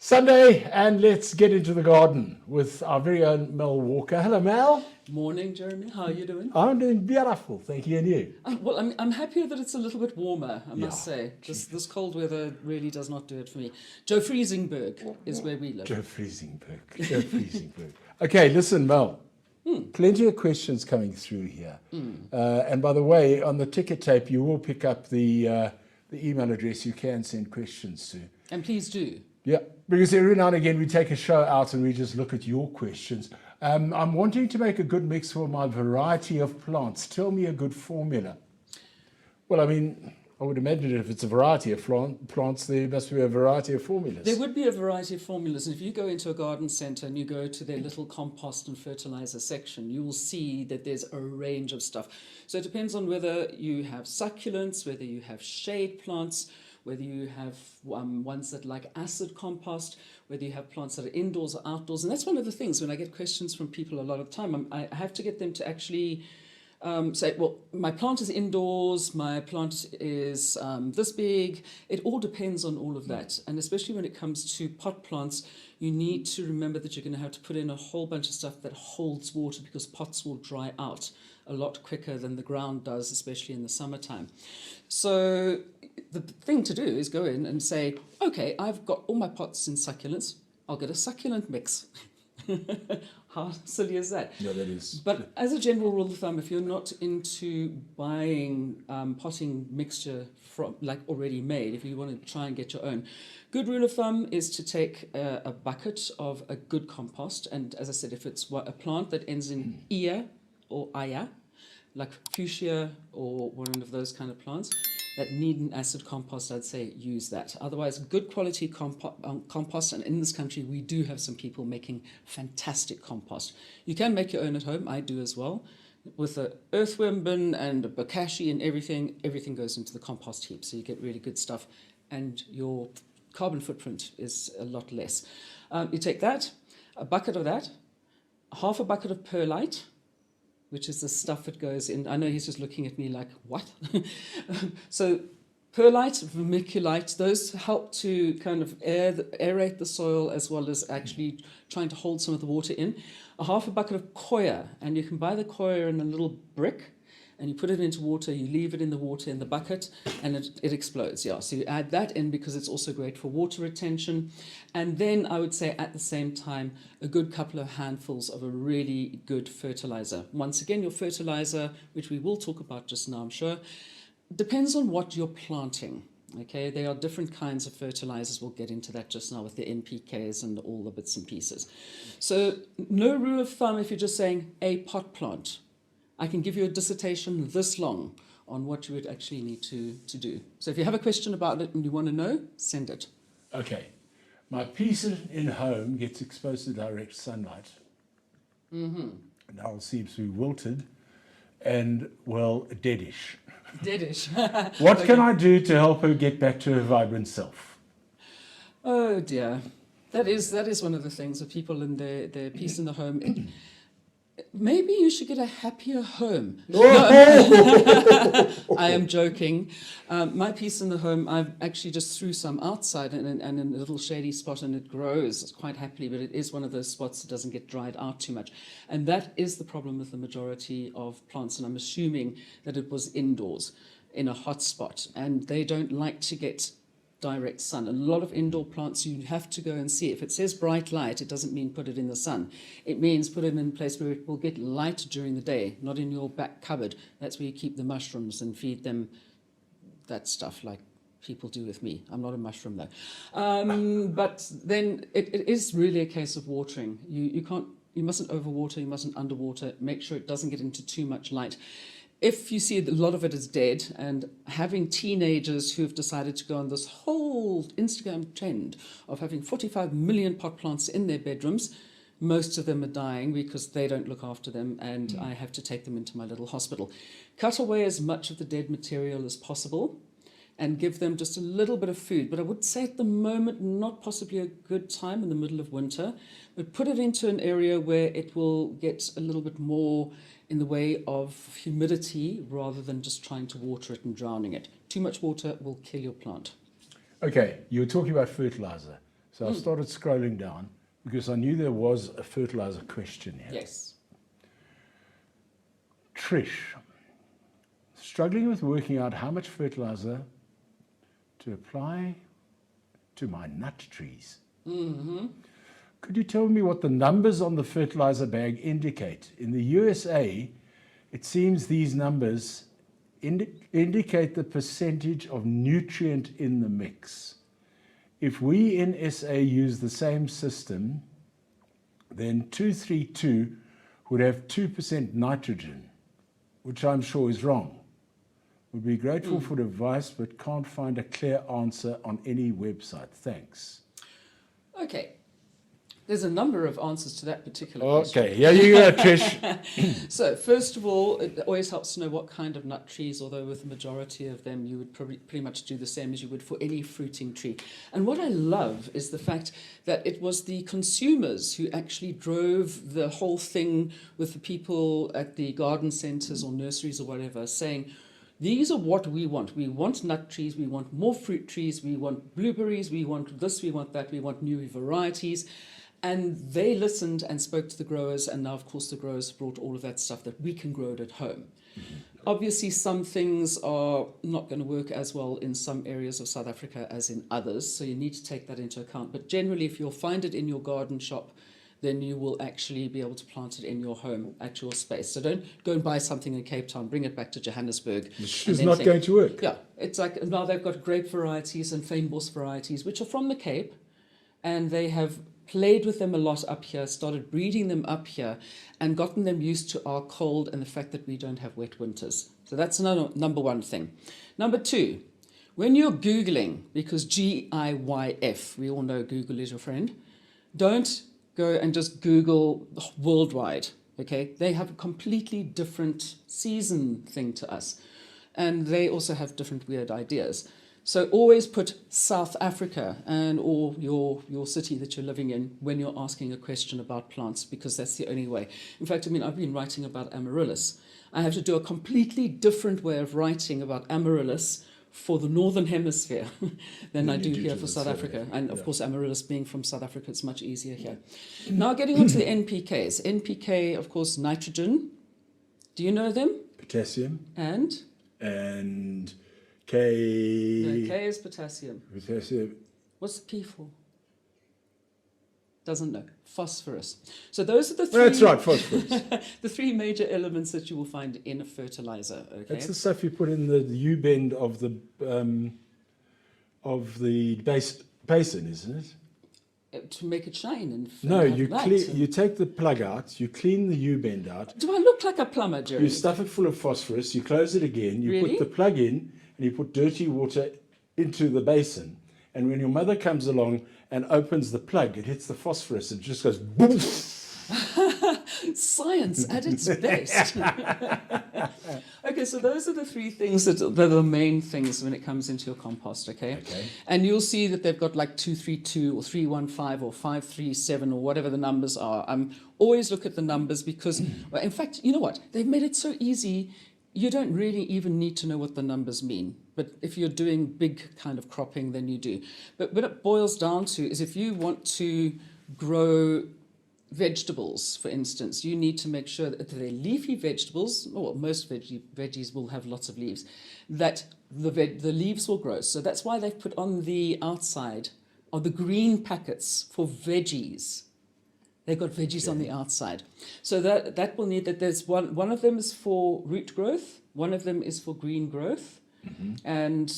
Sunday, and let's get into the garden with our very own Mel Walker. Hello, Mel. Morning, Jeremy. How are you doing? I'm doing beautiful, thank you, and you? Well, I'm happier that it's a little bit warmer, I must Yeah. say. This cold weather really does not do it for me. Joe Friesenberg is where we live. Joe Friesenberg. Joe Friesenberg. Okay, listen, Mel. Plenty of questions coming through here. And by the way, on the ticket tape, you will pick up the email address you can send questions to. And please do. Yeah, because every now and again we take a show out and we just look at your questions. I'm wanting to make a good mix for my variety of plants. Tell me a good formula. Well, I mean, I would imagine if it's a variety of plants, there must be a variety of formulas. There would be a variety of formulas. And if you go into a garden centre and you go to their little compost and fertiliser section, you will see that there's a range of stuff. So it depends on whether you have succulents, whether you have shade plants, whether you have ones that like acid compost, whether you have plants that are indoors or outdoors. And that's one of the things when I get questions from people a lot of time, I have to get them to actually say, well, my plant is indoors, my plant is this big. It all depends on all of that. And especially when it comes to pot plants, you need to remember that you're going to have to put in a whole bunch of stuff that holds water because pots will dry out a lot quicker than the ground does, especially in the summertime. So the thing to do is go in and say, okay, I've got all my pots in succulents. I'll get a succulent mix. How silly is that? Yeah, that is. But as a general rule of thumb, if you're not into buying potting mixture from like already made, if you want to try and get your own, good rule of thumb is to take a bucket of a good compost. And as I said, if it's a plant that ends in ia or aya, like fuchsia or one of those kind of plants that need an acid compost, I'd say use that. Otherwise, good quality compost, and in this country, we do have some people making fantastic compost. You can make your own at home, I do as well. With an earthworm bin and a bokashi and everything goes into the compost heap, so you get really good stuff, and your carbon footprint is a lot less. You take that, a bucket of that, half a bucket of perlite, which is the stuff that goes in. I know he's just looking at me like, what? So perlite, vermiculite, those help to kind of aerate the soil as well as actually trying to hold some of the water in. A half a bucket of coir, and you can buy the coir in a little brick, and you put it into water, you leave it in the water in the bucket, and it explodes, yeah. So you add that in because it's also great for water retention. And then I would say at the same time, a good couple of handfuls of a really good fertilizer. Once again, your fertilizer, which we will talk about just now, I'm sure, depends on what you're planting. Okay, there are different kinds of fertilizers. We'll get into that just now with the NPKs and all the bits and pieces. So no rule of thumb if you're just saying a pot plant. I can give you a dissertation this long on what you would actually need to do. So if you have a question about it and you want to know, send it. Okay. My piece in home gets exposed to direct sunlight. Now it seems to be wilted and, well, deadish. Deadish. What can I do to help her get back to her vibrant self? Oh dear. That is one of the things with people in their piece in the home. Maybe you should get a happier home. No, I am joking. My piece in the home, I've actually just threw some outside and in a little shady spot, and it grows quite happily, but it is one of those spots that doesn't get dried out too much. And that is the problem with the majority of plants, and I'm assuming that it was indoors in a hot spot, and they don't like to get direct sun. A lot of indoor plants you have to go and see. If it says bright light, it doesn't mean put it in the sun. It means put it in a place where it will get light during the day, not in your back cupboard. That's where you keep the mushrooms and feed them that stuff like people do with me. I'm not a mushroom though. But then it is really a case of watering. You mustn't overwater, you mustn't underwater. Make sure it doesn't get into too much light. If you see a lot of it is dead, and having teenagers who have decided to go on this whole Instagram trend of having 45 million pot plants in their bedrooms, most of them are dying because they don't look after them, and I have to take them into my little hospital. Cut away as much of the dead material as possible and give them just a little bit of food. But I would say at the moment, not possibly a good time in the middle of winter, but put it into an area where it will get a little bit more in the way of humidity rather than just trying to water it and drowning it. Too much water will kill your plant. Okay, you were talking about fertilizer. So I started scrolling down because I knew there was a fertilizer question here. Yes. Trish, struggling with working out how much fertilizer to apply to my nut trees. Could you tell me what the numbers on the fertilizer bag indicate? In the USA, it seems these numbers indicate the percentage of nutrient in the mix. If we in SA use the same system, then 232 would have 2% nitrogen, which I'm sure is wrong. Would be grateful for advice, but can't find a clear answer on any website. Thanks. Okay. There's a number of answers to that particular question. Okay, here you go, Trish. So, first of all, it always helps to know what kind of nut trees, although with the majority of them, you would probably pretty much do the same as you would for any fruiting tree. And what I love is the fact that it was the consumers who actually drove the whole thing with the people at the garden centres or nurseries or whatever, saying, these are what we want. We want nut trees, we want more fruit trees, we want blueberries, we want this, we want that, we want new varieties. And they listened and spoke to the growers, and now, of course, the growers brought all of that stuff that we can grow it at home. Obviously, some things are not going to work as well in some areas of South Africa as in others, so you need to take that into account. But generally, if you'll find it in your garden shop, then you will actually be able to plant it in your home at your space. So don't go and buy something in Cape Town, bring it back to Johannesburg. It's not going to work. Yeah, it's like now they've got grape varieties and fynbos varieties, which are from the Cape, and they have played with them a lot up here, started breeding them up here, and gotten them used to our cold and the fact that we don't have wet winters. So that's another number one thing. Number two, when you're Googling, because GIYF, we all know Google is your friend, don't go and just Google worldwide, okay? They have a completely different season thing to us, and they also have different weird ideas. So always put South Africa and or your city that you're living in when you're asking a question about plants, because that's the only way. In fact, I mean, I've been writing about amaryllis. I have to do a completely different way of writing about amaryllis for the Northern Hemisphere than I do here for South Africa. And of course, amaryllis being from South Africa, it's much easier here. Now getting on to the NPKs. NPK, of course, nitrogen. Do you know them? Potassium. And K. No, K is potassium. Potassium. What's the P for? Doesn't know. Phosphorus. So those are the three. That's right, phosphorus. The three major elements that you will find in a fertilizer. Okay. That's the stuff you put in the U-bend of the basin, isn't it? To make it shine and no, have you take the plug out, you clean the U-bend out. Do I look like a plumber, Jerry? You stuff it full of phosphorus, you close it again, you Really? put the plug in, and you put dirty water into the basin. And when your mother comes along and opens the plug, it hits the phosphorus and just goes boom. Science at its best. Okay, so those are the three things that are the main things when it comes into your compost, okay? And you'll see that they've got like 232 or 315 or 537 or whatever the numbers are. Always look at the numbers because, well, in fact, you know what? They've made it so easy. You don't really even need to know what the numbers mean. But if you're doing big kind of cropping, then you do. But what it boils down to is if you want to grow vegetables, for instance, you need to make sure that they're leafy vegetables, or most veggies will have lots of leaves, that the leaves will grow. So that's why they've put on the outside of the green packets for veggies. They've got veggies on the outside. So that will need that there's one of them is for root growth, one of them is for green growth, and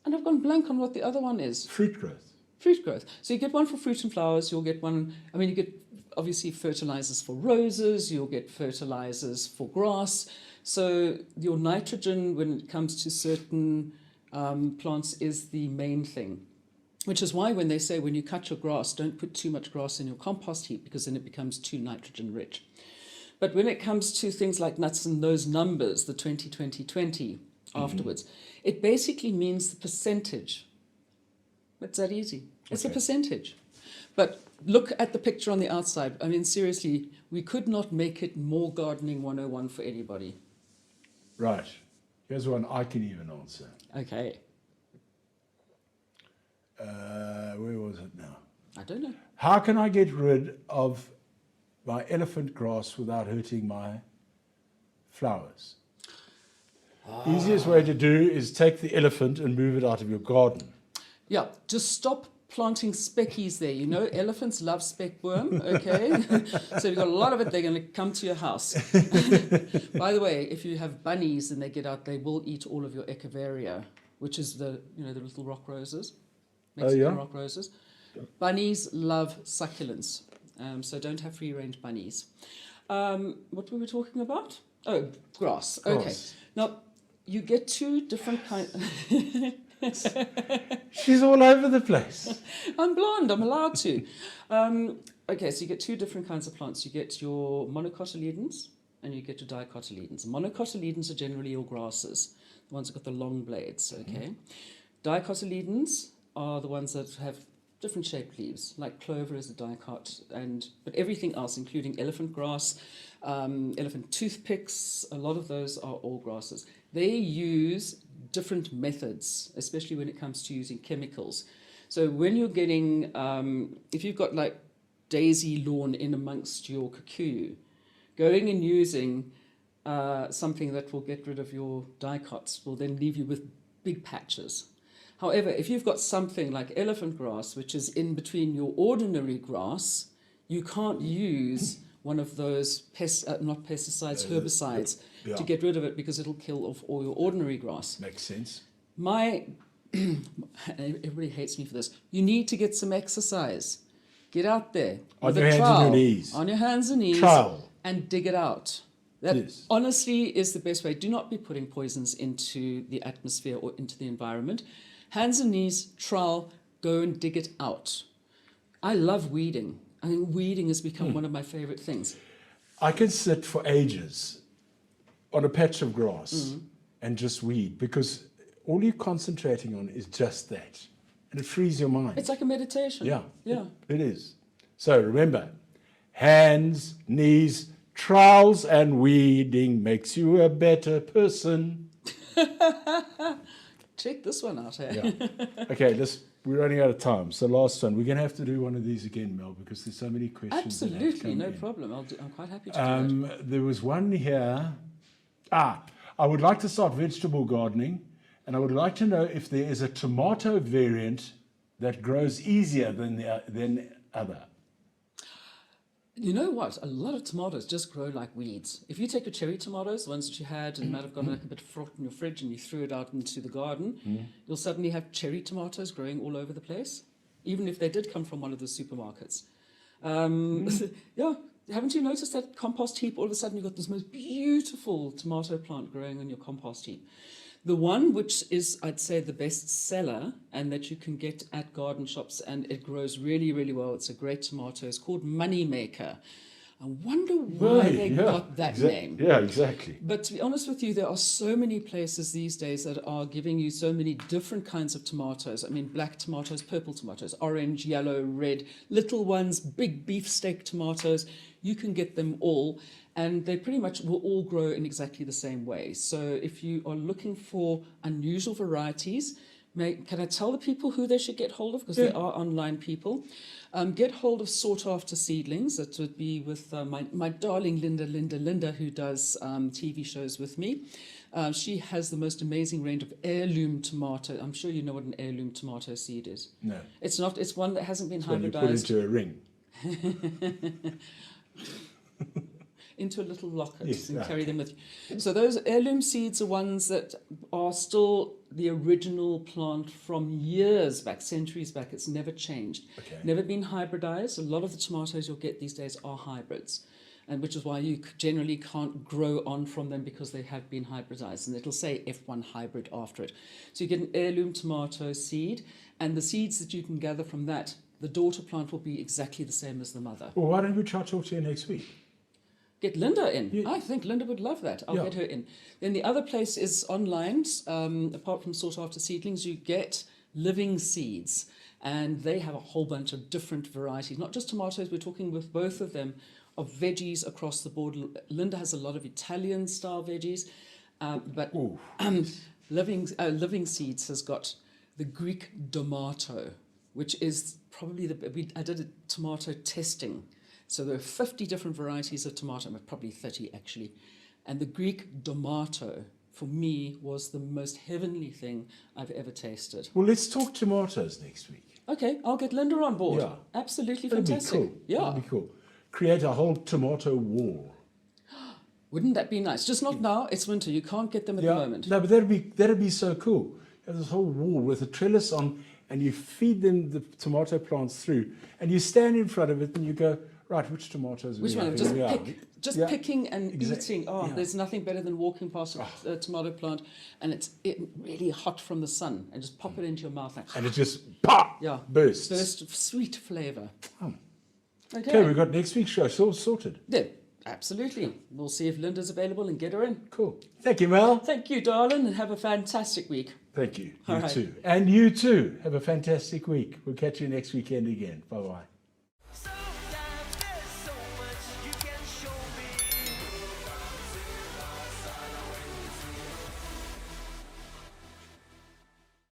I've gone blank on what the other one is. Fruit growth. Fruit growth. So you get one for fruit and flowers, you'll get one, you get obviously fertilizers for roses, you'll get fertilizers for grass. So your nitrogen when it comes to certain plants is the main thing. Which is why when they say when you cut your grass, don't put too much grass in your compost heap because then it becomes too nitrogen rich. But when it comes to things like nuts and those numbers, the 20-20-20 afterwards, it basically means the percentage. It's that easy. It's a percentage. But look at the picture on the outside. Seriously, we could not make it more gardening 101 for anybody. Right. Here's one I can even answer. Okay. Where was it now? I don't know. How can I get rid of my elephant grass without hurting my flowers? Easiest way to do is take the elephant and move it out of your garden. Yeah, just stop planting speckies there. You know, elephants love speckworm, okay? So you've got a lot of it, they're going to come to your house. By the way, if you have bunnies and they get out, they will eat all of your echeveria, which is the little rock roses, Mexican rock roses. Bunnies love succulents, so don't have free-range bunnies. What were we talking about? Oh, grass. Okay. Now, you get two different kinds. She's all over the place. I'm blonde, I'm allowed to. Okay, so you get two different kinds of plants. You get your monocotyledons and you get your dicotyledons. Monocotyledons are generally your grasses, the ones that got the long blades, okay? Dicotyledons are the ones that have different shaped leaves, like clover is a dicot, but everything else, including elephant grass, elephant toothpicks, a lot of those are all grasses. They use different methods, especially when it comes to using chemicals. So when you're getting, if you've got like daisy lawn in amongst your kikuyu, going and using something that will get rid of your dicots will then leave you with big patches. However, if you've got something like elephant grass, which is in between your ordinary grass, you can't use one of those not pesticides, herbicides, to get rid of it because it'll kill off all your ordinary grass. Makes sense. Everybody hates me for this. You need to get some exercise. Get out there On your hands and your knees. On your hands and knees. Trowel. And dig it out. That honestly is the best way. Do not be putting poisons into the atmosphere or into the environment. Hands and knees, trowel, go and dig it out. I love weeding. I think weeding has become one of my favorite things. I can sit for ages on a patch of grass and just weed because all you're concentrating on is just that. And it frees your mind. It's like a meditation. Yeah. Yeah. It is. So remember, hands, knees, trowels and weeding makes you a better person. Check this one out, hey? Yeah. Okay, we're running out of time. So last one. We're going to have to do one of these again, Mel, because there's so many questions. Absolutely, no problem. I'm quite happy to do that. There was one here. I would like to start vegetable gardening, and I would like to know if there is a tomato variant that grows easier than other. You know what? A lot of tomatoes just grow like weeds. If you take your cherry tomatoes, the ones that you had and might have got like a bit of fruit in your fridge and you threw it out into the garden, you'll suddenly have cherry tomatoes growing all over the place, even if they did come from one of the supermarkets. Yeah, haven't you noticed that compost heap? All of a sudden you've got this most beautiful tomato plant growing on your compost heap. The one which is, I'd say, the best seller and that you can get at garden shops and it grows really, really well, it's a great tomato, it's called Moneymaker. I wonder why they got that name. Yeah, exactly. But to be honest with you, there are so many places these days that are giving you so many different kinds of tomatoes. I mean, black tomatoes, purple tomatoes, orange, yellow, red, little ones, big beefsteak tomatoes. You can get them all. And they pretty much will all grow in exactly the same way. So if you are looking for unusual varieties, can I tell the people who they should get hold of? Because they are online people. Get hold of Sought After Seedlings. That would be with my darling Linda, who does TV shows with me. She has the most amazing range of heirloom tomato. I'm sure you know what an heirloom tomato seed is. No. It's not. It's one that hasn't been hybridized. When you put into a ring. Into a little locket and carry them with you. So those heirloom seeds are ones that are still the original plant from years back, centuries back. It's never changed, never been hybridized. A lot of the tomatoes you'll get these days are hybrids, and which is why you generally can't grow on from them because they have been hybridized, and it'll say F1 hybrid after it. So you get an heirloom tomato seed, and the seeds that you can gather from that, the daughter plant will be exactly the same as the mother. Well, why don't we try to talk to you next week? Get Linda in. Yeah. I think Linda would love that. I'll get her in. Then the other place is online. Apart from Sought After Seedlings, you get Living Seeds. And they have a whole bunch of different varieties. Not just tomatoes, we're talking with both of them, of veggies across the board. Linda has a lot of Italian-style veggies. But Living Seeds has got the Greek domato. which is probably I did a tomato testing. So there are 50 different varieties of tomato, probably 30 actually. And the Greek domato, for me, was the most heavenly thing I've ever tasted. Well, let's talk tomatoes next week. Okay, I'll get Linda on board. Yeah. Absolutely That'd fantastic. be cool. Yeah. That'd be cool. Create a whole tomato wall. Wouldn't that be nice? Just not now. It's winter. You can't get them at the moment. No, but that'd be so cool. You have this whole wall with a trellis on, and you feed them the tomato plants through, and you stand in front of it and you go, right, which tomatoes? Which one? Just picking and eating. Oh, there's nothing better than walking past a tomato plant, and it's really hot from the sun, and just pop it into your mouth, and it just pop bursts. Burst of sweet flavour. Okay, we've got next week's show sorted. Yeah, absolutely. We'll see if Linda's available and get her in. Cool. Thank you, Mel. Thank you, darling, and have a fantastic week. Thank you. You too. And you too. Have a fantastic week. We'll catch you next weekend again. Bye-bye.